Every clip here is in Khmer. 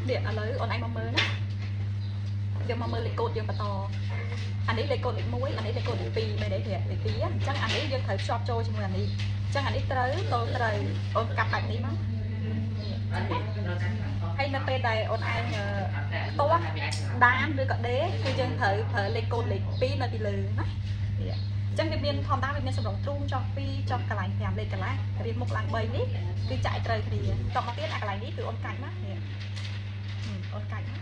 điện ở lưới anh mong mơ đó giờ mong mơ lịch cột giờ mà to anh ấy lịch cột lịch muối anh ấy lịch cột lịch pi mày để thiệt lịch pi á chắc anh ấy giờ thử shop cho mày anh đi chắc anh ấy tới tôi tới ôn cặp bạn điมั้งhay là bên đây ôn anh to đám đưa cận đếคือយើងត្រូវប្រើលេខកូដលេខ2នៅពីលើណាចឹងវាមានធម្មតាវាមានសម្រងទ្រូងចុះ2ចុះកន្លែង5លេខកន្លះរៀបមុខឡើង3នេះគឺចាក់ត្រូវគ្នាតមកទៀតអាកន្លែងនេះគឺអូនកាច់ណាអូនកាច់ណា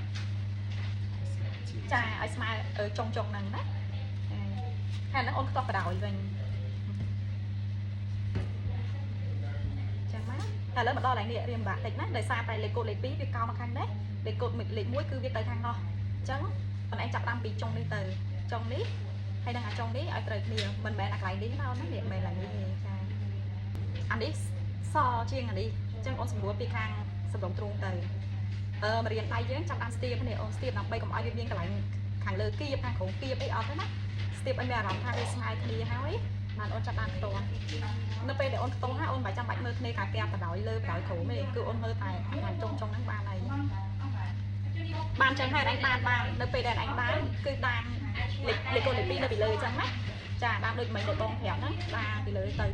ចាឲ្យស្មើចុងហ្នឹងណាហើយហ្នឹងអូនខ្ទាស់បដ ாய் វិញចឹងមកតែឥឡូវមកដល់កន្លែងនេះរៀបបាក់តិចណាដោយសារតែលេខកូដលេខ2វាកោមកខាងនេះលេខកូដលេខ1គឺវាទៅខាងនោះចឹងបងឯងចាប់តាមពីចុងនេះទៅចុងនេះហើយនឹងអាចុងនេះឲ្យត្រូវគ្នាមិនមែនអាកន្លែងនេះណាអូនណានេះមិនមែនឡើងនេះទេចាអានេះសជាងអានេះចឹងអូនសម្រួលពីខាងសម្រងទ្រូងទៅមករៀនដៃយើងចាប់បានស្ទាបនេះអូនស្ទាបដើម្បីកុំឲ្យវាមានកន្លែងខាងលើគៀបខាងក្រោមគៀបអីអត់ទេណាស្ទាបឲ្យមានអារម្មណ៍ថាវាស្មើគ្នាហើយបានអូនចាប់បានផ្ទាល់នៅពេលដែលអូនផ្ទាល់ហើយអូនមិនចាំបាច់មើលគ្នាខាងកាបបដ ாய் លើបដ ாய் ក្រោមទេគឺអូនមើលតែខាងចុងហ្នឹងបានហើយបានចឹងហើយអញបាននៅពេលដែលអញបានគឺបានលេខកូដលេខ2នៅពីលើចឹងណាចាបានដូចមិនទៅបងប្រាប់ហ្នឹងបានពីលើទៅ